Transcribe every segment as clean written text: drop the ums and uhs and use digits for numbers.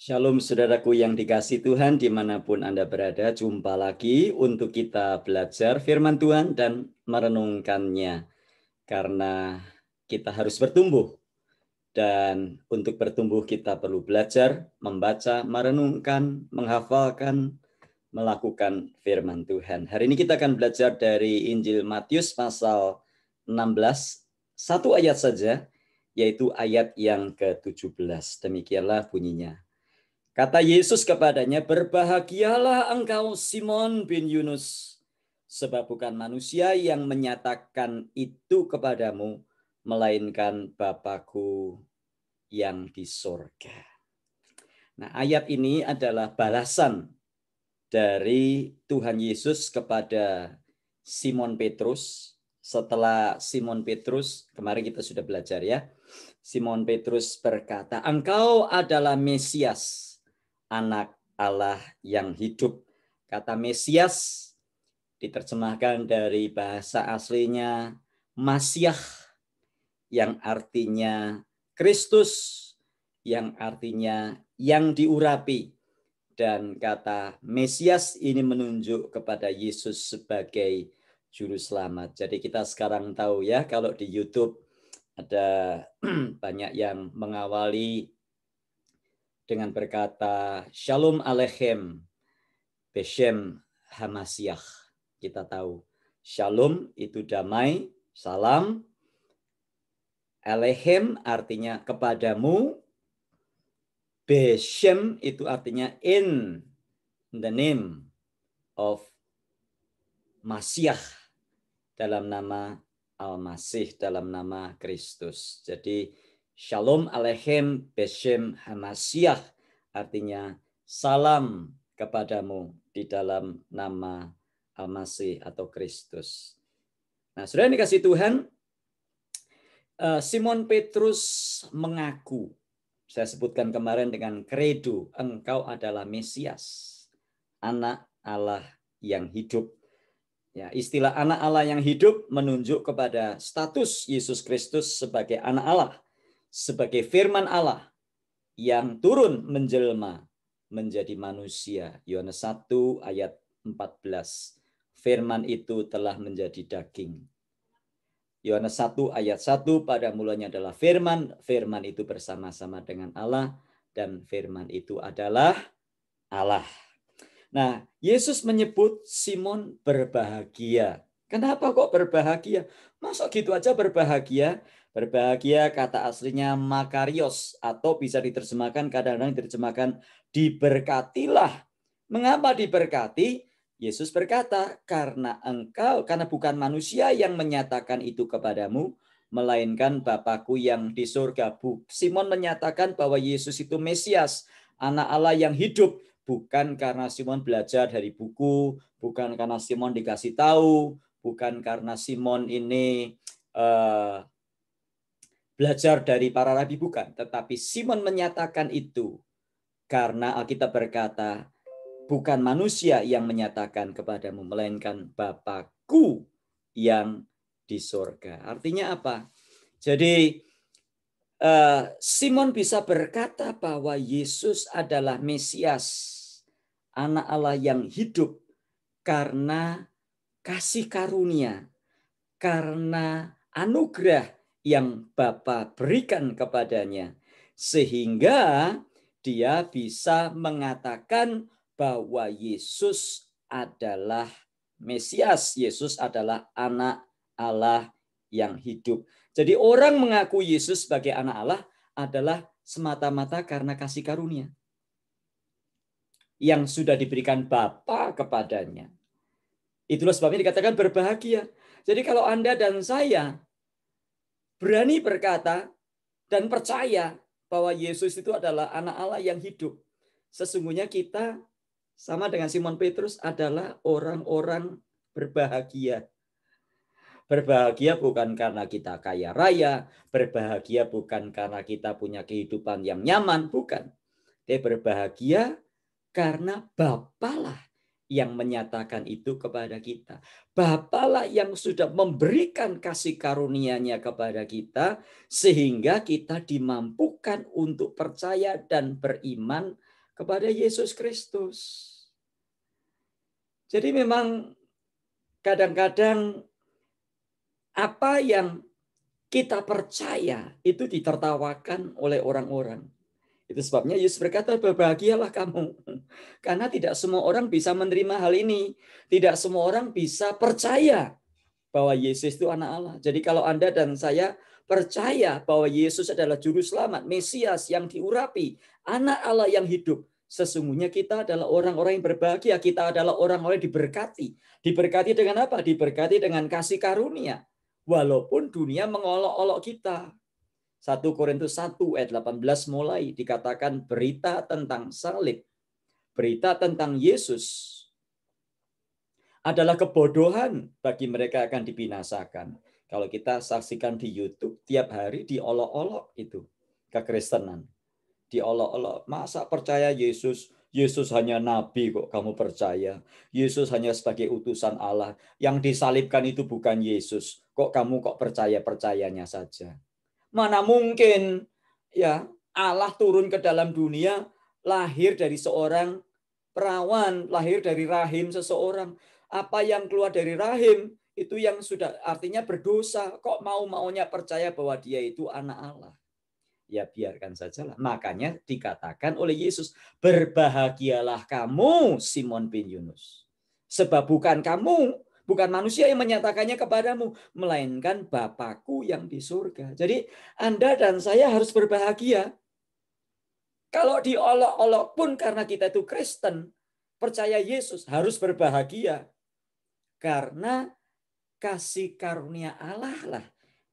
Shalom saudaraku yang dikasihi Tuhan dimanapun Anda berada, jumpa lagi untuk kita belajar firman Tuhan dan merenungkannya. Karena kita harus bertumbuh dan untuk bertumbuh kita perlu belajar, membaca, merenungkan, menghafalkan, melakukan firman Tuhan. Hari ini kita akan belajar dari Injil Matius pasal 16, satu ayat saja, yaitu ayat yang ke-17. Demikianlah bunyinya. Kata Yesus kepadanya, "Berbahagialah engkau Simon bin Yunus, sebab bukan manusia yang menyatakan itu kepadamu, melainkan Bapa-Ku yang di sorga." Nah, ayat ini adalah balasan dari Tuhan Yesus kepada Simon Petrus. Setelah Simon Petrus, kemarin kita sudah belajar ya, Simon Petrus berkata, "Engkau adalah Mesias, Anak Allah yang hidup." Kata Mesias diterjemahkan dari bahasa aslinya Masiah, yang artinya Kristus, yang artinya yang diurapi. Dan kata Mesias ini menunjuk kepada Yesus sebagai juru selamat. Jadi kita sekarang tahu ya, kalau di YouTube ada banyak yang mengawali dengan berkata Shalom Aleichem Beshem Hamasiah. Kita tahu Shalom itu damai, salam. Aleichem artinya kepadamu. Beshem itu artinya in the name of Masiah, dalam nama Al-Masih, dalam nama Kristus. Jadi Shalom Aleichem Beshem Hamasiah artinya salam kepadamu di dalam nama Al-Masih atau Kristus. Nah, saudara yang dikasihi Tuhan, Simon Petrus mengaku, saya sebutkan kemarin dengan kredo, engkau adalah Mesias, Anak Allah yang hidup. Ya, istilah anak Allah yang hidup menunjuk kepada status Yesus Kristus sebagai anak Allah, sebagai firman Allah yang turun menjelma menjadi manusia. Yohanes 1 ayat 14. Firman itu telah menjadi daging. Yohanes 1 ayat 1, pada mulanya adalah firman, firman itu bersama-sama dengan Allah, dan firman itu adalah Allah. Nah, Yesus menyebut Simon berbahagia. Kenapa kok berbahagia? Masa gitu aja berbahagia? Berbahagia kata aslinya makarios, atau bisa diterjemahkan, kadang-kadang diterjemahkan diberkatilah. Mengapa diberkati? Yesus berkata, karena bukan manusia yang menyatakan itu kepadamu, melainkan Bapa-Ku yang di surga. Simon menyatakan bahwa Yesus itu Mesias, anak Allah yang hidup, bukan karena Simon belajar dari buku, bukan karena Simon dikasih tahu, bukan karena Simon ini belajar dari para rabi, bukan. Tetapi Simon menyatakan itu karena Alkitab berkata, bukan manusia yang menyatakan kepadamu, melainkan Bapa-Ku yang di surga. Artinya apa? Jadi Simon bisa berkata bahwa Yesus adalah Mesias, Anak Allah yang hidup, karena kasih karunia, karena anugerah yang Bapa berikan kepadanya, sehingga dia bisa mengatakan bahwa Yesus adalah Mesias, Yesus adalah anak Allah yang hidup. Jadi orang mengaku Yesus sebagai anak Allah adalah semata-mata karena kasih karunia yang sudah diberikan Bapa kepadanya. Itulah sebabnya dikatakan berbahagia. Jadi kalau Anda dan saya berani berkata dan percaya bahwa Yesus itu adalah anak Allah yang hidup, sesungguhnya kita sama dengan Simon Petrus adalah orang-orang berbahagia. Berbahagia bukan karena kita kaya raya, berbahagia bukan karena kita punya kehidupan yang nyaman, bukan. Tapi berbahagia karena Bapalah yang menyatakan itu kepada kita. Bapalah yang sudah memberikan kasih karunia-Nya kepada kita, sehingga kita dimampukan untuk percaya dan beriman kepada Yesus Kristus. Jadi memang kadang-kadang apa yang kita percaya itu ditertawakan oleh orang-orang. Itu sebabnya Yesus berkata, berbahagialah kamu. Karena tidak semua orang bisa menerima hal ini. Tidak semua orang bisa percaya bahwa Yesus itu anak Allah. Jadi kalau Anda dan saya percaya bahwa Yesus adalah juru selamat, Mesias yang diurapi, anak Allah yang hidup, sesungguhnya kita adalah orang-orang yang berbahagia. Kita adalah orang-orang yang diberkati. Diberkati dengan apa? Diberkati dengan kasih karunia. Walaupun dunia mengolok-olok kita. 1 Korintus 1 ayat 18 mulai dikatakan berita tentang salib, berita tentang Yesus adalah kebodohan bagi mereka yang akan dibinasakan. Kalau kita saksikan di YouTube tiap hari diolok-olok itu kekristenan. Diolok-olok, masa percaya Yesus? Yesus hanya nabi kok kamu percaya. Yesus hanya sebagai utusan Allah. Yang disalibkan itu bukan Yesus. Kok kamu percaya-percayanya saja? Mana mungkin ya Allah turun ke dalam dunia, lahir dari seorang perawan, lahir dari rahim seseorang. Apa yang keluar dari rahim itu yang sudah artinya berdosa. Kok mau-maunya percaya bahwa dia itu anak Allah? Ya biarkan sajalah. Makanya dikatakan oleh Yesus, berbahagialah kamu Simon bin Yunus. Sebab bukan kamu, bukan manusia yang menyatakannya kepadamu, melainkan Bapakku yang di surga. Jadi Anda dan saya harus berbahagia. Kalau diolok-olok pun karena kita itu Kristen, percaya Yesus, harus berbahagia. Karena kasih karunia Allah lah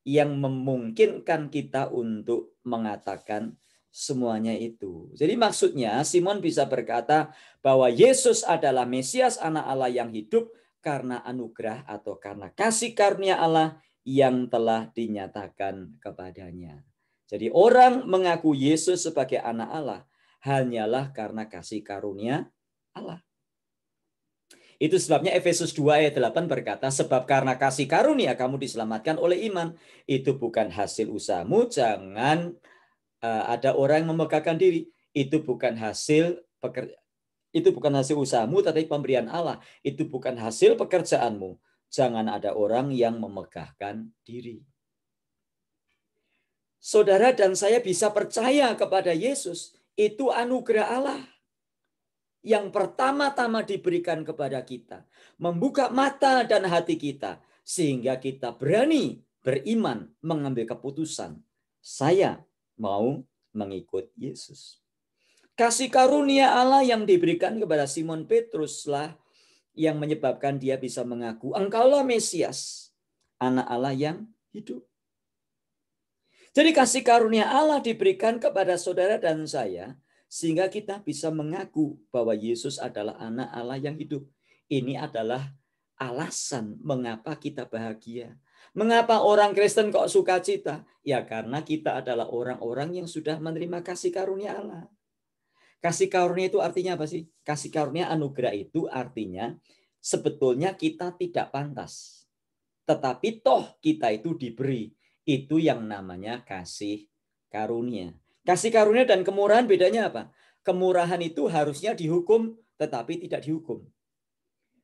yang memungkinkan kita untuk mengatakan semuanya itu. Jadi maksudnya Simon bisa berkata bahwa Yesus adalah Mesias anak Allah yang hidup karena anugerah atau karena kasih karunia Allah yang telah dinyatakan kepadanya. Jadi orang mengaku Yesus sebagai anak Allah hanyalah karena kasih karunia Allah. Itu sebabnya Efesus 2 ayat 8 berkata, sebab karena kasih karunia kamu diselamatkan oleh iman. Itu bukan hasil usahamu, jangan ada orang yang memegahkan diri. Itu bukan hasil usahamu, tetapi pemberian Allah. Itu bukan hasil pekerjaanmu. Jangan ada orang yang memegahkan diri. Saudara dan saya bisa percaya kepada Yesus, itu anugerah Allah yang pertama-tama diberikan kepada kita. Membuka mata dan hati kita, sehingga kita berani beriman, mengambil keputusan. Saya mau mengikut Yesus. Kasih karunia Allah yang diberikan kepada Simon Petrus lah yang menyebabkan dia bisa mengaku, engkaulah Mesias, anak Allah yang hidup. Jadi kasih karunia Allah diberikan kepada saudara dan saya, sehingga kita bisa mengaku bahwa Yesus adalah anak Allah yang hidup. Ini adalah alasan mengapa kita bahagia. Mengapa orang Kristen kok sukacita? Ya karena kita adalah orang-orang yang sudah menerima kasih karunia Allah. Kasih karunia itu artinya apa sih? Kasih karunia anugerah itu artinya sebetulnya kita tidak pantas. Tetapi toh kita itu diberi. Itu yang namanya kasih karunia. Kasih karunia dan kemurahan bedanya apa? Kemurahan itu harusnya dihukum tetapi tidak dihukum.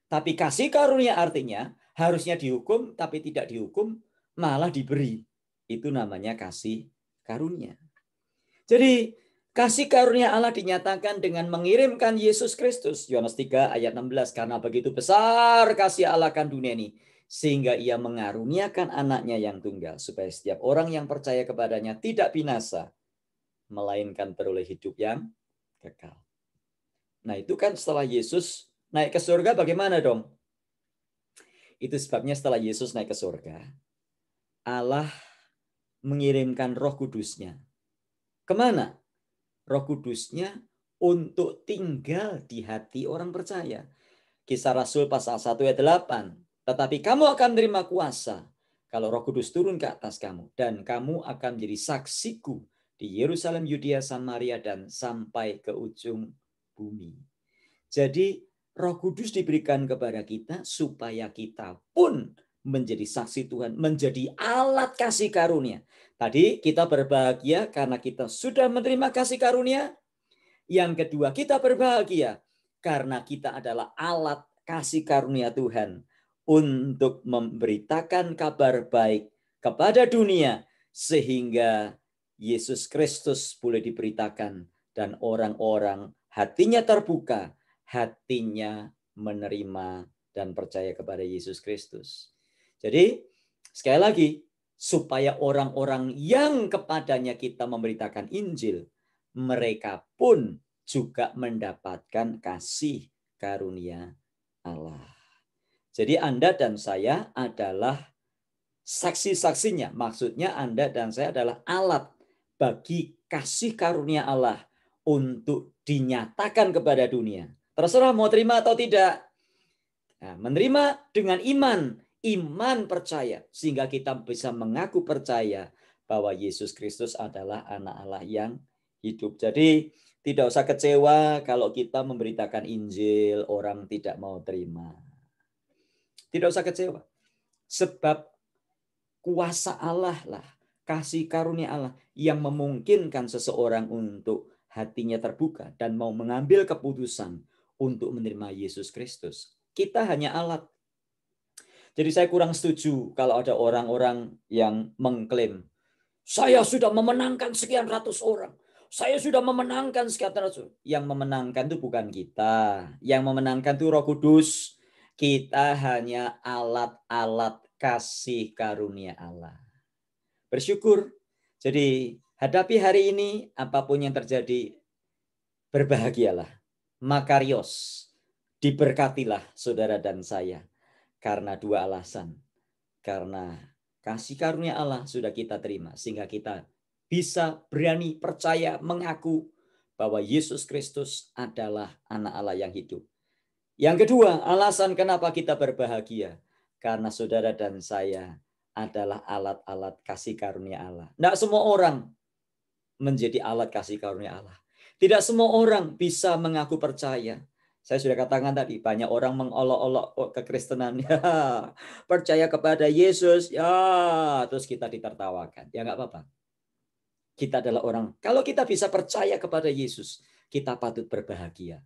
Tapi kasih karunia artinya harusnya dihukum tapi tidak dihukum, malah diberi. Itu namanya kasih karunia. Jadi kasih karunia Allah dinyatakan dengan mengirimkan Yesus Kristus. Yohanes 3 ayat 16. Karena begitu besar kasih Allah akan dunia ini, sehingga ia mengaruniakan anaknya yang tunggal, supaya setiap orang yang percaya kepadanya tidak binasa, melainkan beroleh hidup yang kekal. Nah itu kan setelah Yesus naik ke surga bagaimana dong? Itu sebabnya setelah Yesus naik ke surga, Allah mengirimkan Roh Kudusnya. Kemana? Roh Kudusnya untuk tinggal di hati orang percaya. Kisah Rasul pasal 1 ayat 8. Tetapi kamu akan menerima kuasa kalau Roh Kudus turun ke atas kamu, dan kamu akan menjadi saksiku di Yerusalem, Yudea, Samaria, dan sampai ke ujung bumi. Jadi Roh Kudus diberikan kepada kita supaya kita pun menjadi saksi Tuhan, menjadi alat kasih karunia. Tadi kita berbahagia karena kita sudah menerima kasih karunia. Yang kedua, kita berbahagia karena kita adalah alat kasih karunia Tuhan untuk memberitakan kabar baik kepada dunia sehingga Yesus Kristus boleh diberitakan dan orang-orang hatinya terbuka, hatinya menerima dan percaya kepada Yesus Kristus. Jadi sekali lagi, supaya orang-orang yang kepadanya kita memberitakan Injil, mereka pun juga mendapatkan kasih karunia Allah. Jadi Anda dan saya adalah saksi-saksinya. Maksudnya Anda dan saya adalah alat bagi kasih karunia Allah untuk dinyatakan kepada dunia. Terserah mau terima atau tidak. Nah, menerima dengan iman percaya, sehingga kita bisa mengaku percaya bahwa Yesus Kristus adalah anak Allah yang hidup. Jadi tidak usah kecewa kalau kita memberitakan Injil, orang tidak mau terima. Tidak usah kecewa. Sebab kuasa Allah lah, kasih karunia Allah yang memungkinkan seseorang untuk hatinya terbuka dan mau mengambil keputusan untuk menerima Yesus Kristus. Kita hanya alat. Jadi saya kurang setuju kalau ada orang-orang yang mengklaim, saya sudah memenangkan sekian ratus orang. Saya sudah memenangkan sekian ratus. Yang memenangkan itu bukan kita. Yang memenangkan itu Roh Kudus. Kita hanya alat-alat kasih karunia Allah. Bersyukur. Jadi hadapi hari ini apapun yang terjadi, berbahagialah. Makarios. Diberkatilah saudara dan saya. Karena dua alasan. Karena kasih karunia Allah sudah kita terima. Sehingga kita bisa berani percaya mengaku bahwa Yesus Kristus adalah anak Allah yang hidup. Yang kedua, alasan kenapa kita berbahagia. Karena saudara dan saya adalah alat-alat kasih karunia Allah. Tidak semua orang menjadi alat kasih karunia Allah. Tidak semua orang bisa mengaku percaya. Saya sudah katakan tadi, banyak orang mengolok-olok kekristenan. Ya, percaya kepada Yesus, ya, terus kita ditertawakan. Ya nggak apa-apa. Kita adalah orang, kalau kita bisa percaya kepada Yesus, kita patut berbahagia.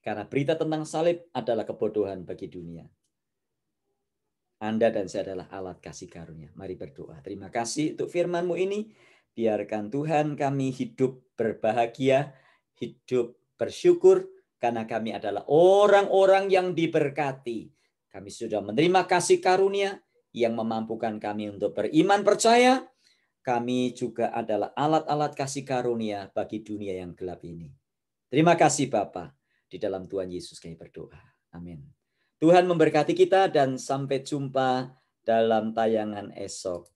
Karena berita tentang salib adalah kebodohan bagi dunia. Anda dan saya adalah alat kasih karunia. Mari berdoa. Terima kasih untuk firman-Mu ini. Biarkan Tuhan kami hidup berbahagia, hidup bersyukur, karena kami adalah orang-orang yang diberkati. Kami sudah menerima kasih karunia yang memampukan kami untuk beriman percaya. Kami juga adalah alat-alat kasih karunia bagi dunia yang gelap ini. Terima kasih Bapa. Di dalam Tuhan Yesus kami berdoa. Amin. Tuhan memberkati kita dan sampai jumpa dalam tayangan esok.